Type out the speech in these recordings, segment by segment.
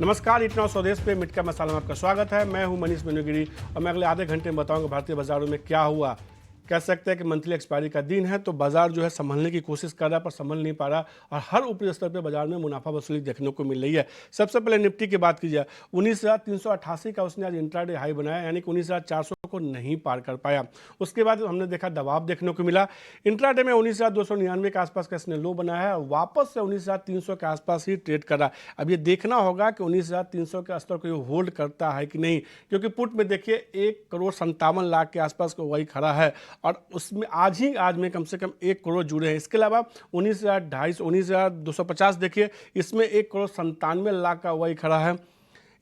नमस्कार, इतना स्वदेश पे मिट का मसाला में आपका स्वागत है। मैं हूं मनीष मेनुगिरी और मैं अगले आधे घंटे में बताऊंगा भारतीय बाजारों में क्या हुआ। कह सकते हैं कि मंथली एक्सपायरी का दिन है तो बाजार जो है संभलने की कोशिश कर रहा है पर संभल नहीं पा रहा और हर ऊपरी स्तर पे बाजार में मुनाफा वसूली देखने को मिल रही है। सबसे पहले निफ्टी की बात की जाए, 19,388 का उसने आज इंट्राडे हाई बनाया, यानी कि 19,400 को नहीं पार कर पाया। उसके बाद हमने देखा दबाव देखने को मिला। इंट्राडे में 19,299 के आसपास का इसने लो बनाया है और वापस से 19,300 के आसपास ही ट्रेड कर रहा है। अब ये देखना होगा कि 19,300 के स्तर को ये होल्ड करता है कि नहीं, क्योंकि पुट में देखिए 1,57,00,000 के आसपास को वही खड़ा है और उसमें आज में कम से कम 1 करोड़ जुड़े हैं। इसके अलावा 19,250 देखिए, इसमें 1,97,00,000 का वही खड़ा है।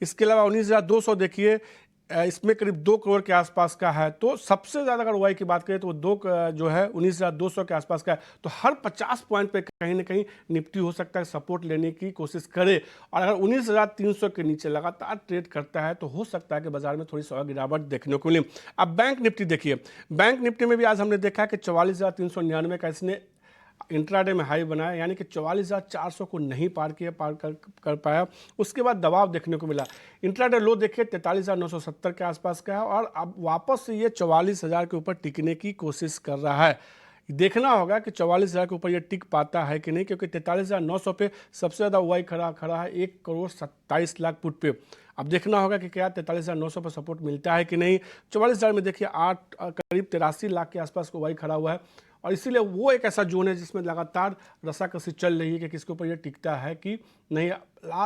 इसके अलावा 19,200 देखिए, इसमें करीब 2 करोड़ के आसपास का है। तो सबसे ज़्यादा अगर वाई की बात करें तो दो जो है 19,200 के आसपास का है। तो हर 50 पॉइंट पे कहीं ना कहीं निफ्टी हो सकता है सपोर्ट लेने की कोशिश करे और अगर 19,300 के नीचे लगातार ट्रेड करता है तो हो सकता है कि बाजार में थोड़ी सी गिरावट देखने को मिले। अब बैंक निफ्टी देखिए, बैंक निफ्टी में भी आज हमने देखा कि 44,399 का इसने इंट्राडे में हाई बनाया, यानी कि 44,400 को नहीं पार कर पाया। उसके बाद दबाव देखने को मिला। इंट्राडे लो देखिए 43,970 के आसपास का है और अब वापस से ये 44,000 के ऊपर टिकने की कोशिश कर रहा है। देखना होगा कि 44,000 के ऊपर ये टिक पाता है कि नहीं, क्योंकि 43,900 पे सबसे ज़्यादा वाई खड़ा है 1,27,00,000 पुट पे। अब देखना होगा कि क्या 43,900 पर सपोर्ट मिलता है कि नहीं। 44,000 में देखिए करीब 83 लाख के आसपास को वाई खड़ा हुआ है और इसीलिए वो एक ऐसा जोन है जिसमें लगातार रसाकसी चल रही है कि किसके ऊपर ये टिकता है कि नहीं।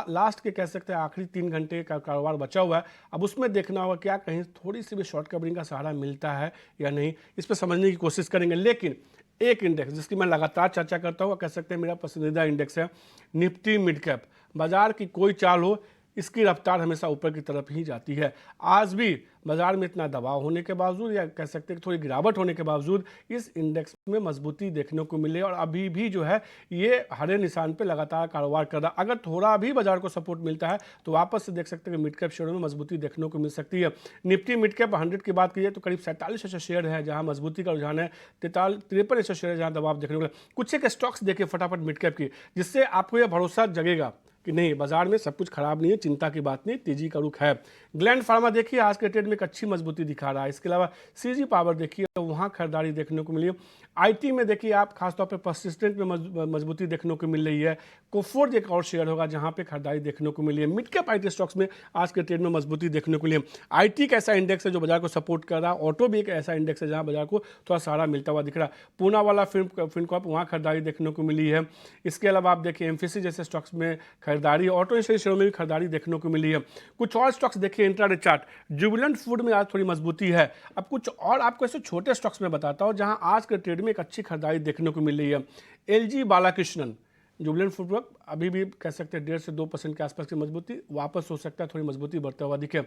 लास्ट के कह सकते हैं आखिरी 3 घंटे का कारोबार बचा हुआ है। अब उसमें देखना होगा क्या कहीं थोड़ी सी भी शॉर्ट कवरिंग का सहारा मिलता है या नहीं, इस पर समझने की कोशिश करेंगे। लेकिन एक इंडेक्स जिसकी मैं लगातार चर्चा करता हूँ, कह सकते हैं मेरा पसंदीदा इंडेक्स है निफ्टी मिड कैप। बाजार की कोई चाल हो, इसकी रफ्तार हमेशा ऊपर की तरफ ही जाती है। आज भी बाजार में इतना दबाव होने के बावजूद या कह सकते हैं थोड़ी गिरावट होने के बावजूद इस इंडेक्स में मजबूती देखने को मिले और अभी भी जो है ये हरे निशान पे लगातार कारोबार कर रहा है। अगर थोड़ा भी बाजार को सपोर्ट मिलता है तो वापस से देख सकते हैं कि मिड कैप शेयरों में मजबूती देखने को मिल सकती है। निफ्टी मिड कैप 100 की बात कीजिए तो करीब 47 ऐसे शेयर है जहाँ मजबूती का रुझान है, 53 ऐसे शेयर है जहाँ दबाव देखने को मिला। कुछ एक स्टॉक्स देखिए फटाफट मिड कैप की, जिससे आपको यह भरोसा जगेगा कि नहीं बाजार में सब कुछ खराब नहीं है, चिंता की बात नहीं, तेजी का रुख है। ग्लैंड फार्मा देखिए आज के ट्रेड में एक अच्छी मजबूती दिखा रहा है। इसके अलावा सीजी पावर देखिए वहाँ खरीदारी देखने को मिली। आईटी में देखिए आप खासतौर पे परसिस्टेंट में मजबूती देखने को मिल रही है। कोफोर्ज एक और शेयर होगा जहाँ पे खरीदारी देखने को मिली है। मिड कैप आईटी स्टॉक्स में आज के ट्रेड में मजबूती देखने को मिली है। आईटी का ऐसा इंडेक्स है जो बाजार को सपोर्ट कर रहा है। ऑटो भी एक ऐसा इंडेक्स है जहाँ बाजार को थोड़ा सहारा मिलता हुआ दिख रहा है। पूना वाला फिनकॉर्प वहाँ खरीदारी देखने को मिली है। इसके अलावा आप देखिए एमफीसी जैसे स्टॉक्स में खरीदारी, ऑटो शेयरों में भी खरीदारी देखने को मिली है। कुछ और स्टॉक्स देखिए इंट्राडे चार्ट, जुबिलेंट फूड में आज थोड़ी मजबूती है। अब कुछ और आपको ऐसे छोटे स्टॉक्स में बताता हूं जहां आज के ट्रेड में एक अच्छी खरीदारी देखने को मिल रही है। एलजी बालाकृष्णन, जुबिलेंट फूड पर अभी भी कह सकते हैं 1.5 से 2% के आसपास की मजबूती, वापस हो सकता है थोड़ी मजबूती बढ़ता हुआ दिखे।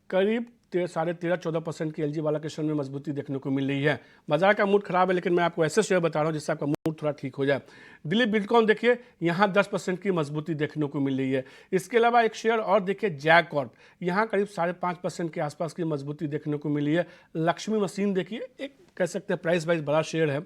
करीब 13.5-14% की एलजी बालाकृष्णन में मजबूती देखने को मिल रही है। बाजार का मूड खराब है लेकिन मैं आपको ऐसे शेयर बता रहा हूं जिससे आपका मूड थोड़ा ठीक हो जाए। दिलीप बिल्डकॉन देखिए यहाँ 10% की मजबूती देखने को मिल रही है। इसके अलावा एक शेयर और देखिए जैक कॉर्प, यहाँ करीब 5.5% के आसपास की मजबूती देखने को मिली है। लक्ष्मी मशीन देखिए एक कह सकते हैं प्राइस वाइज बड़ा शेयर है,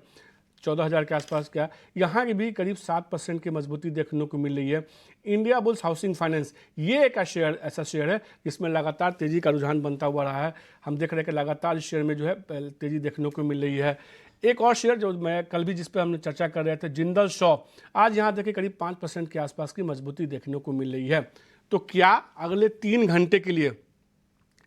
14,000 के आसपास का, यहाँ की भी करीब 7% की मजबूती देखने को मिल रही है। इंडिया बुल्स हाउसिंग फाइनेंस ये एक शेयर ऐसा शेयर है जिसमें लगातार तेजी का रुझान बनता हुआ रहा है। हम देख रहे हैं कि लगातार इस शेयर में जो है तेजी देखने को मिल रही है। एक और शेयर जो मैं कल भी जिस पर हमने चर्चा कर रहे थे, जिंदल शॉ, आज यहाँ देखिए करीब 5% के आसपास की मजबूती देखने को मिल रही है। तो क्या अगले 3 घंटे के लिए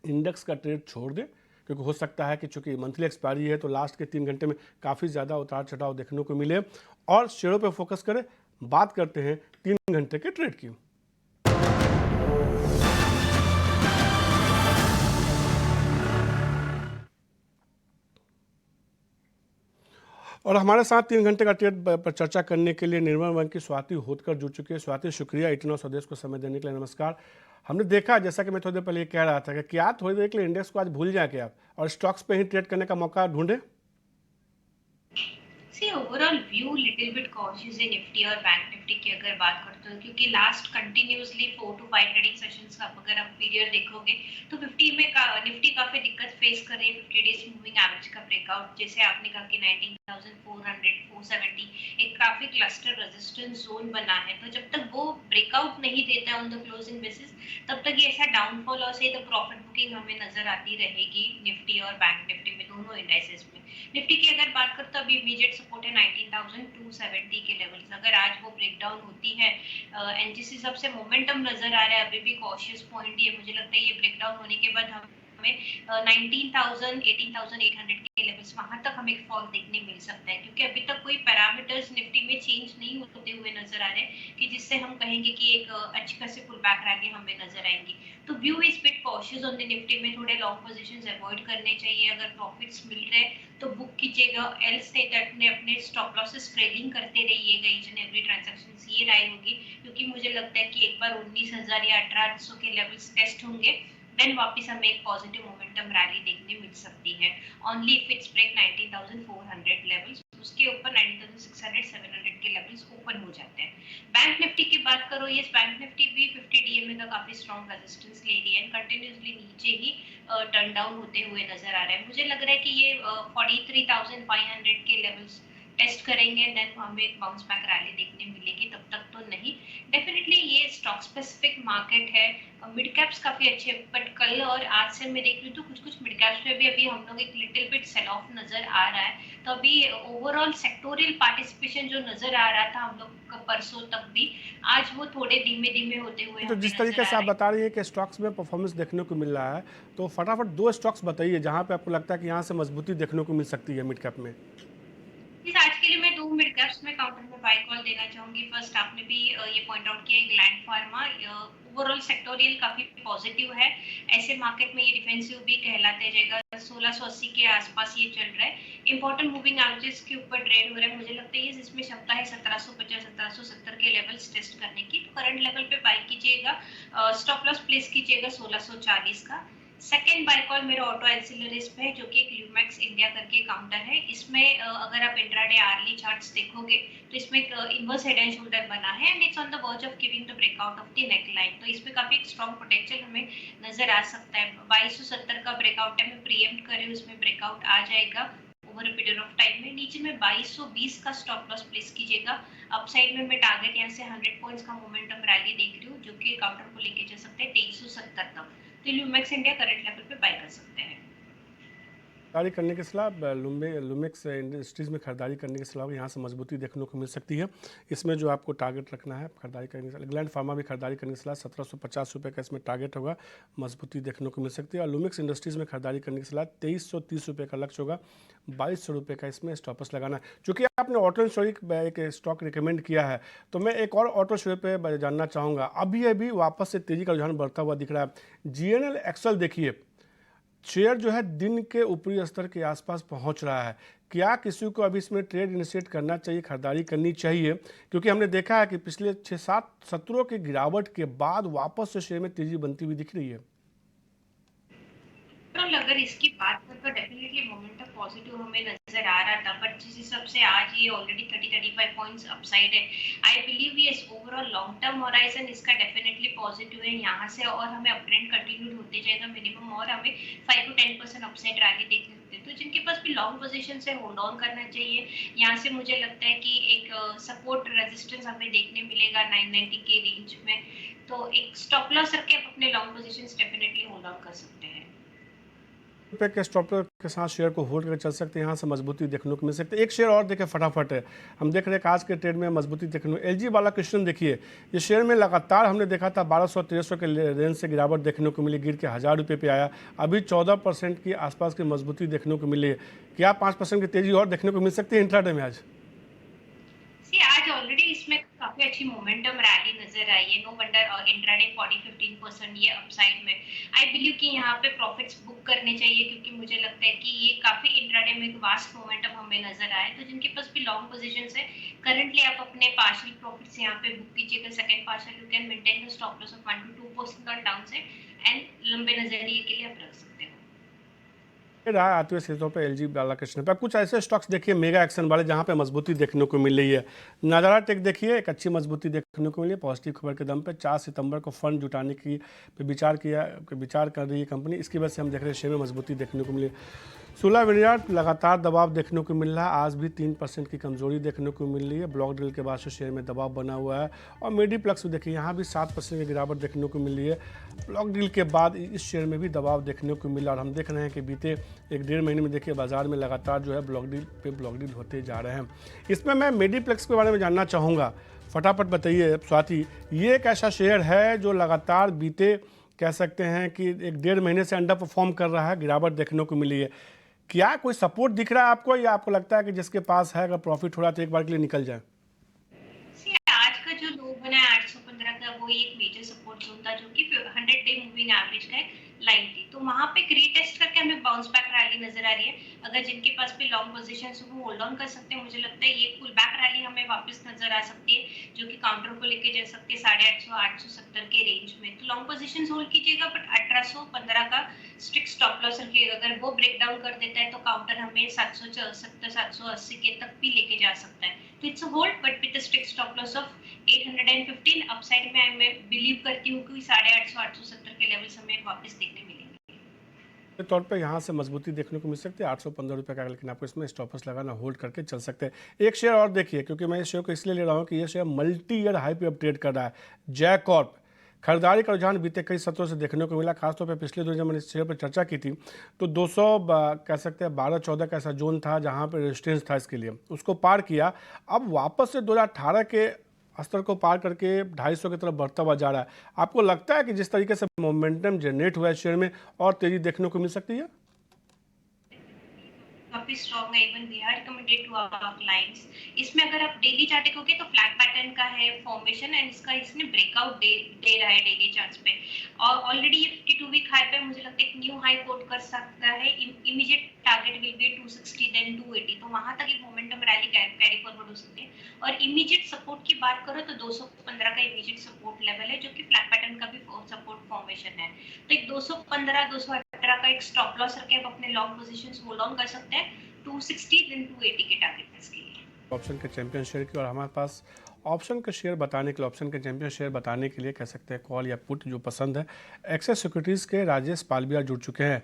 इंडेक्स का ट्रेड छोड़ दें, क्योंकि हो सकता है कि चूंकि मंथली एक्सपायरी है तो लास्ट के 3 घंटे में काफ़ी ज़्यादा उतार चढ़ाव देखने को मिले, और शेयरों पर फोकस करें। बात करते हैं 3 घंटे के ट्रेड की। और हमारे साथ 3 घंटे का ट्रेड पर चर्चा करने के लिए निर्मल बैंक की स्वाति होतकर जुड़ चुकी है। स्वाति, शुक्रिया इतना स्वदेश को समय देने के लिए। नमस्कार। हमने देखा, जैसा कि मैं थोड़ी देर पहले ये कह रहा था कि क्या थोड़ी देर के लिए इंडेक्स को आज भूल जाए क्या और स्टॉक्स पे ही ट्रेड करने का मौका ढूंढे। See overall view little bit cautious in Nifty और बैंक निफ्टी की अगर बात करते हो, क्योंकि last continuously 4 to 5 trading sessions का अगर आप पीरियड देखोगे तो 50 में निफ्टी काफी दिक्कत फेस कर रही है 50 डेज मूविंग एवरेज का ब्रेकआउट, जैसे आपने कहा कि 19,400 470 एक काफी क्लस्टर रेजिस्टेंस जोन बना है। तो जब तक वो ब्रेकआउट नहीं देता ऑन द क्लोजिंग बेसिस, तब तक ये ऐसा डाउनफॉल और सही द प्रॉफिट बुकिंग हमें नजर आती रहेगी निफ्टी और बैंक निफ्टी में, दोनों इंडाइसेस में। निफ्टी की अगर बात करें तो अभी इमीडिएट सपोर्ट है 19,270 के लेवल्स, अगर आज वो ब्रेकडाउन होती है एंड जिस हिसाब से मोमेंटम नजर आ रहा है, अभी भी कॉशियस पॉइंट ही है, मुझे लगता है ये ब्रेकडाउन होने के बाद हमें 19,000 18,800 के लेवल्स वहां तक हमें एक फॉल देखने मिल सकता है, क्योंकि अभी तक कोई पैरामीटर्स निफ्टी में चेंज नहीं होते हुए नजर आ रहे कि जिससे हम कहेंगे कि एक अच्छी खासी पुल बैक रैली हमें नजर आएंगी। तो view is bit cautious on the Nifty में, थोड़े लॉन्ग पोजीशंस अवॉइड करने चाहिए, अगर प्रॉफिट्स मिल रहे तो बुक कीजिएगा, एल्स नहीं तो अपने स्टॉप लॉसेस ट्रेडिंग करते रहिएगा ईच एंड एवरी ट्रांजैक्शन, ये राय होगी। क्योंकि मुझे लगता है कि एक बार 19,000 या 1800 के लेवल्स टेस्ट होंगे, देन वापस हमें एक पॉजिटिव मोमेंटम रैली देखने मिल सकती है, only if it's break 19,400 levels, उसके ऊपर 19,600 700 के लेवल्स ओपन हो जाते हैं। बैंक निफ्टी की बात करो, ये बैंक निफ्टी भी 50 डीएमए का काफी स्ट्रॉन्ग रेजिस्टेंस ले रही है, कंटिन्यूसली नीचे ही टर्न डाउन होते हुए नजर आ रहा है। मुझे लग रहा है कि ये 43,500 के लेवल्स टेस्ट करेंगे, देन हमें एक बाउंस बैक रैली देखने मिलेगी, तब तक तो नहीं। डेफिनेटली ये स्टॉक स्पेसिफिक मार्केट है, मिड कैप्स काफी अच्छे, बट कल और आज से मैं देख रही हूँ तो कुछ कुछ मिड कैप्स में भी अभी हम लोग एक लिटिल बिट सेल ऑफ नजर आ रहा है। तो अभी ओवरऑल सेक्टोरियल पार्टिसिपेशन जो नजर आ रहा था हम लोग परसों तक भी, आज वो थोड़े धीमे धीमे होते हुए तो हमें जिस नजर तरीके आ से आप रहे हैं। बता रही हैं कि स्टॉक्स में परफॉर्मेंस देखने को मिल रहा है, तो फटाफट दो स्टॉक्स बताइए जहां पे आपको लगता है कि यहां से मजबूती देखने को मिल सकती है मिड कैप में। इस आज के लिए मैं दो मिड कैप्स में काउंटर में बाय कॉल देना चाहूंगी। फर्स्ट आपने भी ये पॉइंट आउट किया, ग्लैंड फार्मा ओवरऑल सेक्टोरियल काफी पॉजिटिव है, ऐसे मार्केट में ये डिफेंसिव भी कहलाते जाएगा, 1680 के आसपास ये चल रहा है, इंपॉर्टेंट मूविंग एवरेजेस के ऊपर ट्रेड हो रहा है। मुझे लगता है ये इसमें क्षमता है 1750 1770 के लेवल्स टेस्ट करने की, तो करंट लेवल पे बाय कीजिएगा, स्टॉप लॉस प्लेस कीजिएगा 1640 का। सेकेंड बाय कॉल मेरा ऑटो एंसिलरीज पे है, जो कि एक ल्यूमैक्स इंडिया करके काउंटर है। इसमें अगर आप इंट्राडे आर्ली चार्ट्स देखोगे तो इसमें एक इनवर्स हेड एंड शोल्डर बना है and it's on the verge of giving the breakout of the neck line, तो इसमें काफी एक स्ट्रॉन्ग पोटेंशियल हमें नजर आ सकता है। 2270 का ब्रेकआउट है, मैं प्रीएम्प्ट कर रही हूँ इसमें ब्रेकआउट आ जाएगा over a period of time में। नीचे में 2220 का स्टॉप लॉस प्लेस कीजिएगा, अपसाइड में मैं टारगेट यहाँ से 100 पॉइंट्स का मोमेंटम रैली देख रही हूँ, जो कि काउंटर को लेके चल सकते हैं 2370 तक, तो ल्यूमेक्स इंडिया करंट लेवल पे बाय कर सकते हैं। खरीदारी करने की सलाह लुमेक्स इंडस्ट्रीज़ में खरीदारी करने की सलाह यहाँ से मजबूती देखने को मिल सकती है। इसमें जो आपको टारगेट रखना है खरीदारी करने की सलाह, ग्लैंड फार्मा भी खरीदारी करने की सलाह 1750 का इसमें टारगेट होगा, मजबूती देखने को मिल सकती है। और लुमेक्स इंडस्ट्रीज़ में खरीदारी करने की सलाह 2330 का लक्ष्य होगा, 2200 का इसमें स्टॉपर्स लगाना है। चूँकि आपने ऑटो इंश्योरिक एक स्टॉक रिकमेंड किया है, तो मैं एक और ऑटो शेयर पे जानना चाहूँगा। अभी अभी वापस से तेज़ी का रुझान बढ़ता हुआ दिख रहा है। GNL एक्सल देखिए, शेयर जो है दिन के ऊपरी स्तर के आसपास पहुंच रहा है। क्या किसी को अभी इसमें ट्रेड इनिशिएट करना चाहिए, खरीदारी करनी चाहिए? क्योंकि हमने देखा है कि पिछले 6-7 सत्रों की गिरावट के बाद वापस से शेयर में तेजी बनती हुई दिख रही है। अगर इसकी बात करें तो डेफिनेटली मोमेंटम पॉजिटिव हमें नजर आ रहा था, बट जिस हिसाब से आज ये ऑलरेडी 30-35 पॉइंट्स अपसाइड है, आई बिलीव ये ओवरऑल लॉन्ग टर्म होराइजन इसका डेफिनेटली पॉजिटिव है यहाँ से, और हमें अपट्रेंड कंटिन्यूड होते जाएगा मिनिमम, और हमें 5 to 10% अपसाइड रैली देखने होते हैं। तो जिनके पास भी लॉन्ग पोजीशन से होल्ड ऑन करना चाहिए, यहाँ से मुझे लगता है कि एक सपोर्ट रेजिस्टेंस हमें देखने मिलेगा 990 के रेंज में, तो एक स्टॉप लॉस रख के अपने long positions definitely hold on कर सकते हैं। पे के स्टॉपर के साथ शेयर को होल्ड करके चल सकते हैं, यहाँ से मजबूती देखने को मिल सकती है। एक शेयर और देखें फटाफट है, हम देख रहे हैं कि आज के ट्रेड में मजबूती देखने को। LG बालाकृष्णन देखिए, ये शेयर में लगातार हमने देखा था 1200-1300 के रेंज से गिरावट देखने को मिली, गिर के 1000 रुपये पे आया। अभी 14% की आसपास की मजबूती देखने को मिली है। क्या 5% की तेजी और देखने को मिल सकती है इंट्राडे में आज? सी आज ऑलरेडी इसमें काफी अच्छी मोमेंटम रैली नजर आई है, नो वंडर इंट्राडे 40-15% ये अपसाइड में। आई बिलीव कि यहाँ पे प्रॉफिट्स बुक करने चाहिए, क्योंकि मुझे लगता है कि ये काफी इंट्राडे में एक वास्ट मोमेंटम हमें नजर आया। तो जिनके पास भी लॉन्ग पोजीशंस है, करंटली आप अपने पार्शियल प्रॉफिट्स यहाँ पे बुक कीजिएगा। Second partial you can maintain the stop loss of 1 to 2% on down side, and लंबे नजरिए के लिए आप रख सकते हो। रहा है आते हुए सीटों पे एलजी बालाकृष्ण पे। अब कुछ ऐसे स्टॉक्स देखिए मेगा एक्शन वाले जहां पे मजबूती देखने को मिल रही है। नजारा टेक देखिए एक अच्छी मजबूती देखने को मिली है पॉजिटिव खबर के दम पे। 4 सितंबर को फंड जुटाने की पे विचार कर रही है कंपनी, इसकी वजह से हम देख रहे हैं शेयर में मजबूती देखने को मिली। सुला विनियार्ड लगातार दबाव देखने को मिल रहा है, आज भी 3% की कमजोरी देखने को मिल रही है। ब्लॉक डील के बाद से शेयर में दबाव बना हुआ है। और मेडीप्लेक्स भी देखिए यहाँ भी 7% की गिरावट देखने को मिल रही है। ब्लॉक डील के बाद इस शेयर में भी दबाव देखने को मिला और हम देख रहे हैं कि बीते 1-1.5 महीने में देखिए बाजार में लगातार जो है ब्लॉक डील होते जा रहे हैं। इसमें मैं मेडीप्लेक्स के बारे में जानना चाहूँगा, फटाफट बताइए स्वाति, ये एक ऐसा शेयर है जो लगातार बीते कह सकते हैं कि 1-1.5 महीने से अंडर परफॉर्म कर रहा है, गिरावट देखने को मिली है। क्या कोई सपोर्ट दिख रहा है आपको, या आपको लगता है कि जिसके पास है अगर प्रॉफिट हो रहा है तो एक बार के लिए निकल जाए? आज का जो लो बना है 815 का, वो एक मेजर सपोर्ट जोन था जो कि 100 डे मूविंग एवरेज का एक लाइन थी। तो वहां पे रीटेस्ट करके हमें बाउंस बैक रैली नजर आ रही है। अगर जिनके पास भी लॉन्ग पोजीशन है वो होल्ड ऑन कर सकते हैं। मुझे लगता है ये पुल बैक रैली हमें वापस नजर आ सकती है जो कि काउंटर को लेके जा सकती है 850 870 के रेंज में। तो लॉन्ग पोजीशन होल्ड कीजिएगा, बट 1815 का स्ट्रिक्ट स्टॉप लॉस रखिएगा। अगर वो ब्रेक डाउन कर देता है तो काउंटर हमें 770 780 के तक भी लेके जा सकता है। तो it's a hold but with a strict stop loss of 815। Upside में मैं बिलीव करती हूँ कि 850 870 के लेवल्स हमें वापस देखने मिलेंगे। के तौर पे यहाँ से मजबूती देखने को मिल सकती है 815 रुपये का, लेकिन आपको इसमें स्टॉपर्स लगाना, होल्ड करके चल सकते हैं। एक शेयर और देखिए, क्योंकि मैं इस शेयर को इसलिए ले रहा हूँ कि ये शेयर मल्टी ईयर हाई पे अपडेट कर रहा है। जयकॉर्प खरीदारी का रुझान बीते कई सत्रों से देखने को मिला, खासतौर पे पिछले दिन जब मैंने इस शेयर पर चर्चा की थी तो 200 कह सकते हैं 12-14 का ऐसा जोन था जहाँ पर रेजिस्टेंस था इसके लिए, उसको पार किया। अब वापस से 2018 के स्तर को पार करके 250 की तरफ बढ़ता हुआ जा रहा है। आपको लगता है कि जिस तरीके से मोमेंटम जनरेट हुआ है शेयर में और तेजी देखने को मिल सकती है? काफी स्ट्रॉन्ग है। Even we are recommended to our clients. इसमें अगर आप डेली चार्ट देखोगे तो फ्लैट पैटर्न का है फॉर्मेशन एंड इसने ब्रेकआउट दे रहा है डेली चार्ट्स पे। और ऑलरेडी ये 52 वीक हाई पे मुझे लगता है एक न्यू हाई कोट कर सकता है। Immediate target will be 260 then 280। तो वहां तक एक मोमेंटम रैली कैरी फॉरवर्ड हो सकती है। और इमीडिएट सपोर्ट की बात करो तो 215 का इमीडिएट सपोर्ट लेवल है जो कि फ्लैट पैटर्न का भी सपोर्ट फॉर्मेशन है। तो एक 215 218 का एक स्टॉप लॉस रखे आप अपने लॉन्ग पोजीशंस होल्ड ऑन कर सकते हैं 260 देन 280 के टारगेट प्राइस के लिए। ऑप्शन के चैंपियन शेयर की, और हमारे पास ऑप्शन के शेयर बताने के लिए, ऑप्शन के चैंपियन शेयर बताने के लिए कह सकते हैं कॉल या पुट जो पसंद है। एक्सेस सिक्योरिटीज़ के राजेश पालबिया जुड़ चुके हैं।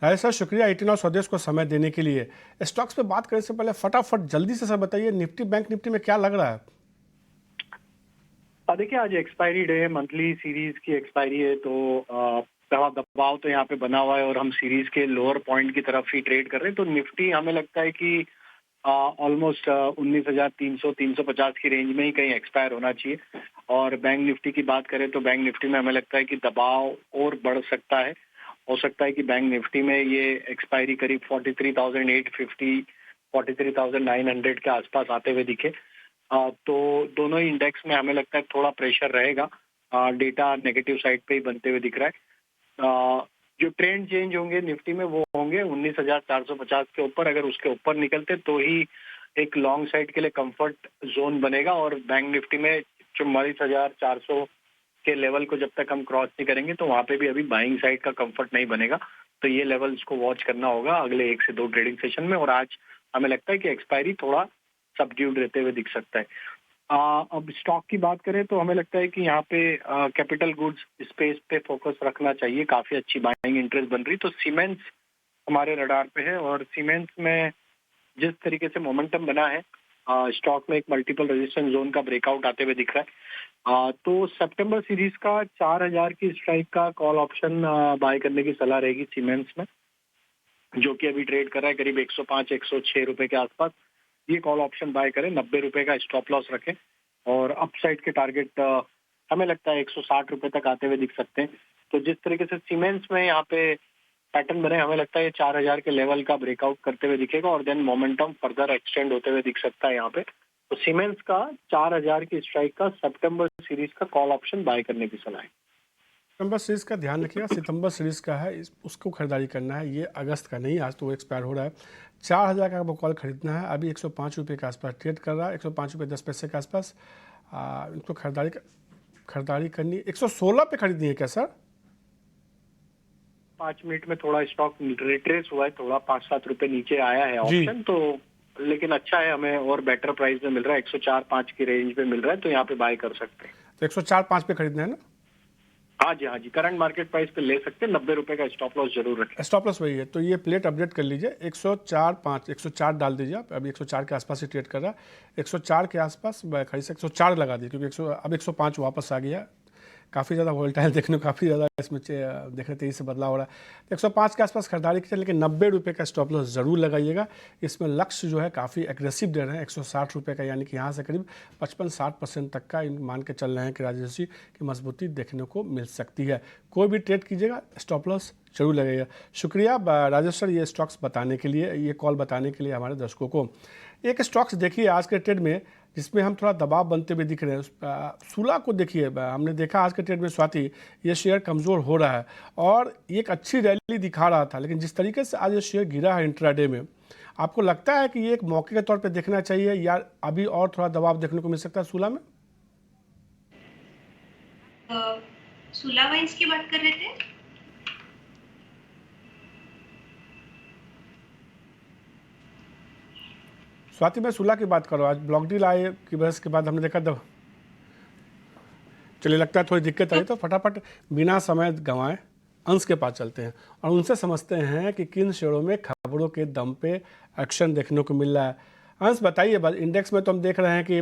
राजेश सर शुक्रिया 18 और स्वदेश को समय देने के लिए। स्टॉक्स पे बात करने से पहले फटाफट जल्दी से सर बताइए, निफ्टी बैंक निफ्टी में क्या लग रहा है? देखिए आज एक्सपायरी डे है, मंथली सीरीज की एक्सपायरी है, तो थोड़ा दबाव तो यहाँ पे बना हुआ है और हम सीरीज के लोअर पॉइंट की तरफ ही ट्रेड कर रहे हैं। तो निफ्टी हमें लगता है कि ऑलमोस्ट 19,300 350 की रेंज में ही कहीं एक्सपायर होना चाहिए। और बैंक निफ्टी की बात करें तो बैंक निफ्टी में हमें लगता है कि दबाव और बढ़ सकता है। हो सकता है कि बैंक निफ्टी में ये एक्सपायरी करीब 43,850 43,900 के आसपास आते हुए दिखे। तो दोनों ही इंडेक्स में हमें लगता है थोड़ा प्रेशर रहेगा। डेटा नेगेटिव साइड पे ही बनते हुए दिख रहा है। जो ट्रेंड चेंज होंगे निफ्टी में वो होंगे 19,450 के ऊपर। अगर उसके ऊपर निकलते तो ही एक लॉन्ग साइड के लिए कंफर्ट जोन बनेगा। और बैंक निफ्टी में 44,400 के लेवल को जब तक हम क्रॉस नहीं करेंगे तो वहां पे भी अभी बाइंग साइड का कंफर्ट नहीं बनेगा। तो ये लेवल्स को वॉच करना होगा अगले 1 से 2 ट्रेडिंग सेशन में। और आज हमें लगता है कि एक्सपायरी थोड़ा सबड्यूड रहते हुए दिख सकता है। अब स्टॉक की बात करें तो हमें लगता है कि यहाँ पे कैपिटल गुड्स स्पेस पे फोकस रखना चाहिए। काफी अच्छी बाइंग इंटरेस्ट बन रही। तो सीमेंट्स हमारे रडार पे है और सीमेंट्स में जिस तरीके से मोमेंटम बना है स्टॉक में एक मल्टीपल रेजिस्टेंस जोन का ब्रेकआउट आते हुए दिख रहा है। तो सितंबर सीरीज का 4,000 की स्ट्राइक का कॉल ऑप्शन बाय करने की सलाह रहेगी सीमेंट्स में, जो कि अभी ट्रेड कर रहा है करीब 105 106 रुपए के आसपास। ये कॉल ऑप्शन बाय करें, 90 रुपए का स्टॉप लॉस रखें और अपसाइड के टारगेट हमें लगता है 160 रुपए तक आते हुए दिख सकते हैं। तो जिस तरीके से सीमेंट्स में यहाँ पे पैटर्न बने, हमें लगता है ये 4,000 के लेवल का ब्रेकआउट करते हुए दिखेगा और देन मोमेंटम फर्दर एक्सटेंड होते हुए दिख सकता है यहाँ पे। तो सीमेंट्स का 4,000 की स्ट्राइक का सितंबर सीरीज का कॉल ऑप्शन बाय करने की सलाह है। सितंबर सीरीज़ का ध्यान रखिएगा, सितंबर सीरीज़ का है, उसको खरीदारी करना है, ये अगस्त का नहीं, आज तो वो एक्सपायर हो रहा है। 4,000 का आपको कॉल खरीदना है, अभी 105 रुपये के आसपास ट्रेड कर रहा है, 105 रुपये 10 पैसे के आसपास। इनको खरीदारी करनी 116 पे खरीदनी है क्या सर? 5 मिनट में थोड़ा स्टॉक रिट्रेस हुआ है, थोड़ा 5-7 रुपए नीचे आया है जी। ऑप्शन तो, लेकिन अच्छा है, हमें और बेटर प्राइस में मिल रहा है, 104-5 की रेंज में मिल रहा है, तो यहाँ पे बाय कर सकते हैं। तो 104-5 पे खरीदना है ना? हाँ जी, करंट मार्केट प्राइस पे ले सकते हैं, 90 रुपए का स्टॉप लॉस जरूर रखें। स्टॉप लॉस वही है, तो ये प्लेट अपडेट कर लीजिए, 104-5, 104 डाल दीजिए आप, अभी 104 के आसपास ही ट्रेड कर रहा है, 104 के आसपास खरीद से 104 लगा दिए, क्योंकि 100 अब 105 वापस आ गया, काफ़ी ज़्यादा वोलेटाइल देखने को, काफ़ी ज़्यादा इसमें देख रहे तेजी से बदलाव हो रहा है। 105 के आसपास खरीदारी कीजिए, लेकिन 90 रुपये का स्टॉप लॉस ज़रूर लगाइएगा। इसमें लक्ष्य जो है काफ़ी एग्रेसिव दे रहे हैं, 160 रुपये का, यानी कि यहाँ से करीब 55-60% तक का मान के चल रहे हैं कि राजेश जी की मजबूती देखने को मिल सकती है। कोई भी ट्रेड कीजिएगा स्टॉप लॉस जरूर लगेगा। शुक्रिया राजेश सर, ये स्टॉक्स बताने के लिए, ये कॉल बताने के लिए हमारे दर्शकों को। एक स्टॉक्स देखिए आज के ट्रेड में जिसमें हम थोड़ा दबाव बनते हुए दिख रहे हैं, सूला को देखिए, हमने देखा आज के ट्रेड में स्वाति ये शेयर कमज़ोर हो रहा है और एक अच्छी रैली दिखा रहा था, लेकिन जिस तरीके से आज ये शेयर गिरा है इंट्राडे में, आपको लगता है कि ये एक मौके के तौर पे देखना चाहिए या अभी और थोड़ा दबाव देखने को मिल सकता है सूला में? सूला वाइन्स की बात कर रहे थे? स्वाति, मैं सूला की बात कर रहा हूँ। आज ब्लॉक डील आए की बहस के बाद हमने देखा चलिए लगता है थोड़ी दिक्कत आई, तो फटाफट बिना समय गंवाए अंश के पास चलते हैं और उनसे समझते हैं कि किन शेयरों में खबरों के दम पे एक्शन देखने को मिल रहा है। अंश बताइए, इंडेक्स में तो हम देख रहे हैं कि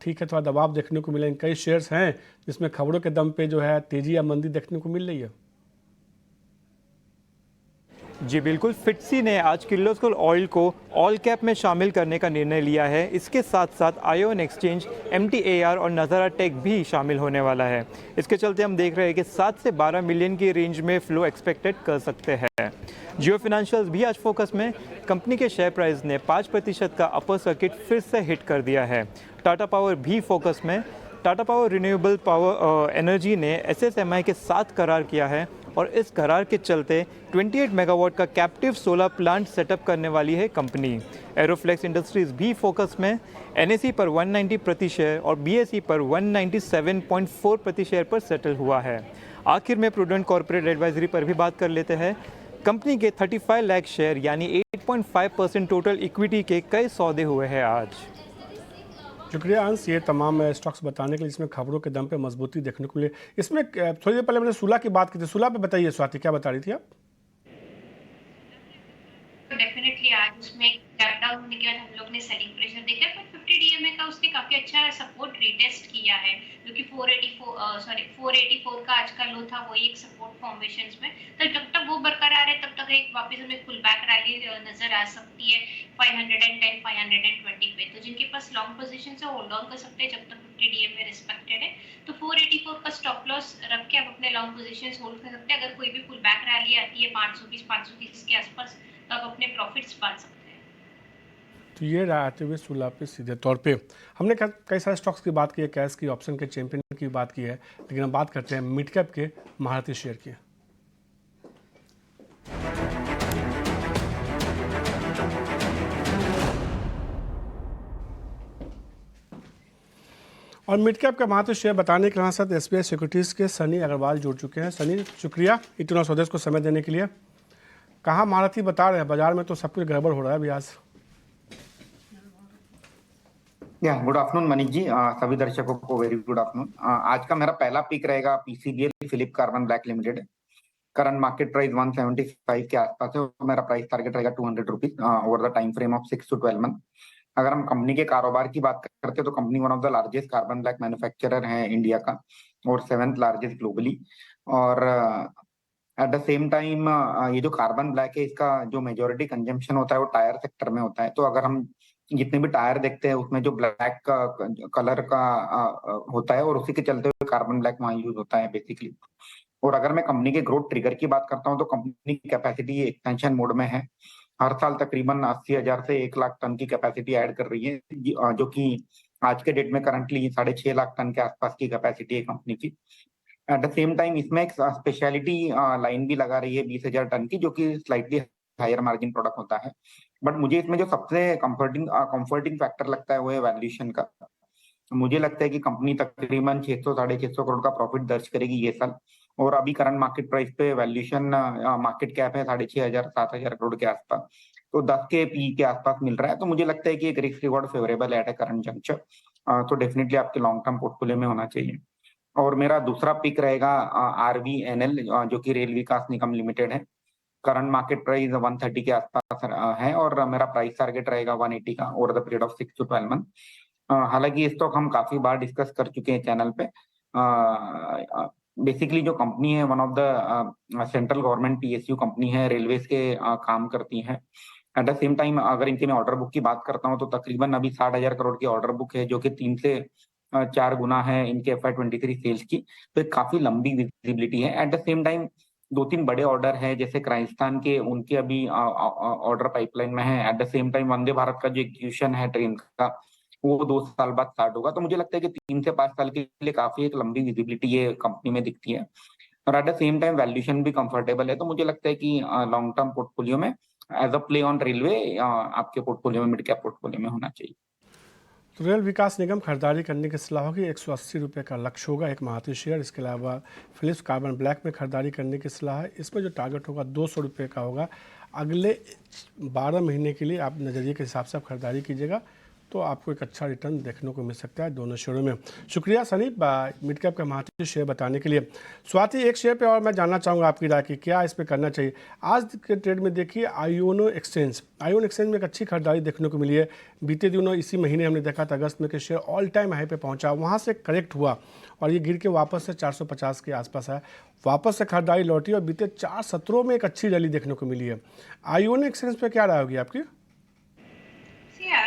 ठीक है थोड़ा दबाव देखने को मिला, कई शेयर्स हैं जिसमें खबरों के दम पे जो है तेजी या मंदी देखने को मिल रही है। जी बिल्कुल, फिटसी ने आज किर्लोस्कर ऑयल को ऑल कैप में शामिल करने का निर्णय लिया है। इसके साथ साथ आयोन एक्सचेंज, MTAR और नज़ारा टेक भी शामिल होने वाला है। इसके चलते हम देख रहे हैं कि 7 से 12 मिलियन की रेंज में फ्लो एक्सपेक्टेड कर सकते हैं। जियो फाइनेंशियल्स भी आज फोकस में। कंपनी के शेयर प्राइस ने 5% का अपर सर्किट फिर से हिट कर दिया है। टाटा पावर भी फोकस में। Tata power renewable power energy ने SSMI के साथ करार किया है और इस करार के चलते 28 मेगावाट का कैप्टिव सोलर प्लांट सेटअप करने वाली है कंपनी। एरोफ्लेक्स इंडस्ट्रीज भी फोकस में। NSE पर 190 प्रति शेयर और BSE पर 197.4 प्रति शेयर पर सेटल हुआ है। आखिर में प्रूडेंट कॉर्पोरेट एडवाइजरी पर भी बात कर लेते हैं। कंपनी के 35 लाख शेयर यानी 8.5% टोटल इक्विटी के कई सौदे हुए हैं आज। शुक्रिया अंश, ये तमाम स्टॉक्स बताने के लिए जिसमें खबरों के दम पे मजबूती देखने को मिले। इसमें थोड़ी देर पहले मैंने सूला की बात की थी, सूला पे बताइए स्वाति, क्या बता रही थी आप? डेफिनेटली आज उसमें गैप डाउन होने के बाद हम लोग ने सेलिंग प्रेशर देखा, पर 50 DMA का उसने काफी अच्छा सपोर्ट रीटेस्ट किया है, जो कि 484 का आज का लो था, वही एक सपोर्ट फॉर्मेशंस में। तो जब तक वो बरकरार है तब तक एक वापस हमें पुल बैक रैली नजर आ सकती है 510 520 पे। तो जिनके पास लॉन्ग पोजीशन है होल्ड ऑन कर सकते हैं जब तक 50 DMA रिस्पेक्टेड है। तो 484 का स्टॉप लॉस रख के आप अपने लॉन्ग पोजीशंस होल्ड कर सकते हैं। अगर कोई भी पुल बैक रैली आती है 520-530 के आसपास, तो आप अपने प्रॉफिट्स पा सकते हैं। तो ये रहा आते हुए सूला पे सीधे तौर पे हमने कई सारे स्टॉक्स की बात की है, कैश की, ऑप्शन के चैंपियन की बात की है, लेकिन हम बात करते हैं मिड कैप के महारथी शेयर की। और मिड कैप का महारथी शेयर बताने के साथ SBI सिक्योरिटीज़ के सनी अग्रवाल जुड़ चुके हैं। सनी, शुक्रिया इतना स्वदेश को समय देने के लिए। कहाँ महारथी बता रहे हैं, बाजार में तो सब कुछ गड़बड़ हो रहा है अभी आज। गुड आफ्टरनून मनीष जी, सभी दर्शकों को वेरी गुड आफ्टरनून। आज का मेरा पहला पिक रहेगा PCBL Philip carbon black limited. Current market price 175 के आसपास है और मेरा प्राइस टारगेट रहेगा 200 rupees over the time frame of 6 to 12 month. अगर हम कंपनी के कारोबार की बात करते हैं तो company one of the largest carbon black manufacturer है इंडिया का और 7th लार्जेस्ट ग्लोबली। और एट द सेम टाइम ये जो कार्बन ब्लैक है इसका जो मेजोरिटी कंजम्पशन होता है वो टायर सेक्टर में होता है। तो अगर हम जितने भी टायर देखते हैं उसमें जो ब्लैक का कलर का होता है और उसी के चलते हुए कार्बन ब्लैक वहां यूज होता है बेसिकली। और अगर मैं कंपनी के ग्रोथ ट्रिगर की बात करता हूँ तो कंपनी की कैपेसिटी एक्सपेंशन मोड में है। हर साल तकरीबन 80,000 से 1 लाख टन की कैपेसिटी ऐड कर रही है, जो कि आज के डेट में करंटली 6.5 लाख टन के आसपास की कैपेसिटी है कंपनी की। एट द सेम टाइम इसमें एक स्पेशलिटी लाइन भी लगा रही है 20,000 टन की, जो कि स्लाइटली हायर मार्जिन प्रोडक्ट होता है। बट मुझे इसमें जो सबसे कंफर्टिंग फैक्टर लगता है वो है वैल्यूएशन का। मुझे लगता है कि कंपनी तकरीबन 600-650 करोड़ का प्रॉफिट दर्ज करेगी ये साल और अभी करंट मार्केट प्राइस पे वैल्यूएशन मार्केट कैप है 6,500-7,000 करोड़ के आसपास, तो 10 के पी के आसपास मिल रहा है। तो मुझे लगता है कि एक रिस्क रिवॉर्ड फेवरेबल एट ए करंट जंक्चर, तो डेफिनेटली आपके लॉन्ग टर्म पोर्टफोलियो में होना चाहिए। और मेरा दूसरा पिक रहेगा RVNL, जो कि रेल विकास निगम लिमिटेड है। करंट मार्केट प्राइस 130 के आसपास है और मेरा प्राइस टारगेट रहेगा 180 का over the period of 6 to 12 month. हालांकि ये स्टॉक हम काफी बार डिस्कस कर चुके हैं चैनल पे। बेसिकली जो कंपनी है one of the central government PSU company है, रेलवेज के काम करती है। एट द सेम टाइम अगर इनके मैं ऑर्डर बुक की बात करता हूँ तो तकरीबन अभी 60,000 करोड़ की ऑर्डर बुक है, जो कि 3 से 4 गुना है इनके FY23 सेल्स की। तो एक काफी लंबी विजिबिलिटी है। एट द सेम टाइम 2-3 बड़े ऑर्डर है, जैसे क्राइस्तान के, उनके अभी ऑर्डर पाइपलाइन में है। Eight the same time Vande Bharat का जो एग्जीक्यूशन है ट्रेन का, वो 2 साल बाद स्टार्ट होगा। तो मुझे लगता है कि 3 से 5 साल के लिए काफी एक लंबी विजिबिलिटी ये कंपनी में दिखती है और at the same time valuation भी कंफर्टेबल है। तो मुझे लगता है कि लॉन्ग टर्म पोर्टफोलियो में as a play on railway आपके पोर्टफोलियो में, मिड कैप पोर्टफोलियो में होना चाहिए। तो रेल विकास निगम खरीदारी करने की सलाह होगी। 180 रुपये का लक्ष्य होगा एक मारुति शेयर। इसके अलावा फिलिप्स कार्बन ब्लैक में खरीदारी करने की सलाह है। इसमें जो टारगेट होगा 200 रुपये का होगा। अगले 12 महीने के लिए आप नज़रिए के हिसाब से आप खरीदारी कीजिएगा तो आपको एक अच्छा रिटर्न देखने को मिल सकता है दोनों शेयरों में। शुक्रिया सनी मिड कैप का मारुति शेयर बताने के लिए। स्वाति, एक शेयर पे और मैं जानना चाहूँगा आपकी राय की, क्या इस पे करना चाहिए? आज के ट्रेड में देखिए आयोनो एक्सचेंज में एक अच्छी खरीदारी देखने को मिली है। बीते दिनों इसी महीने हमने देखा था अगस्त में कि शेयर ऑल टाइम हाई पे पहुंचा, वहां से करेक्ट हुआ और ये गिर के वापस से 450 के आसपास है। वापस से खरीदारी लौटी और बीते 4 सत्रों में एक अच्छी रैली देखने को मिली है। आयोनो एक्सचेंज पे क्या राय होगी आपकी?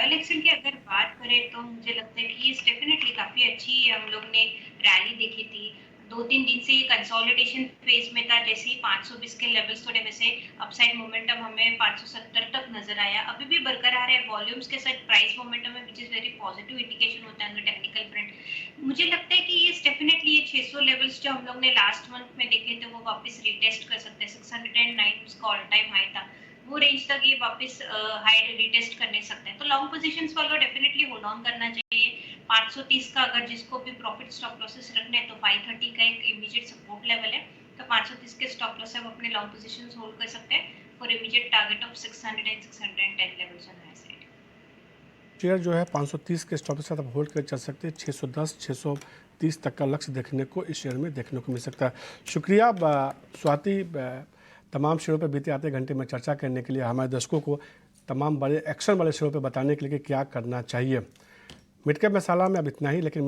इलेक्शन की अगर बात करें तो मुझे लगता है कि ये डेफिनेटली काफी अच्छी हम लोग ने रैली देखी थी। 2-3 दिन से ये कंसोलिडेशन फेज में था। जैसे ही 520 के लेवल्स थोड़े वैसे अपसाइड मोमेंटम हमें 570 तक नजर आया, अभी भी बरकरार है वॉल्यूम्स के साथ प्राइस मोमेंटम है, which is very positive indication होता है टेक्निकल फ्रंट। मुझे लगता है कि ये डेफिनेटली ये 600 लेवल्स जो हम लोग ने लास्ट मंथ में देखे थे वो वापस रिटेस्ट कर सकते हैं। 609 उसका ऑल टाइम हाई था, वो रेंज तक ये वापस हाई रिटेस्ट करने सकते हैं। तो लॉन्ग पोजीशंस वालों डेफिनेटली होल्ड ऑन करना चाहिए। 530 का अगर जिसको भी प्रॉफिट स्टॉप लॉसेस रखने हैं तो 530 का एक इमीडिएट सपोर्ट लेवल है, तो 530 के स्टॉप लॉस है वो अपने लॉन्ग पोजीशंस होल्ड कर सकते हैं for immediate target of 600 and 610 levels on high side. Share जो है 530 के स्टॉप के साथ आप होल्ड कर चल सकते हैं। 610 630 तक का लक्ष्य देखने को इस शेयर में देखने को मिल सकता है। शुक्रिया स्वाति, तमाम शेयरों पर बीते आधे घंटे में चर्चा करने के लिए, हमारे दर्शकों को तमाम बड़े एक्शन वाले शेयरों पर बताने के लिए कि क्या करना चाहिए। मिड कैप मसाला में अब इतना ही, लेकिन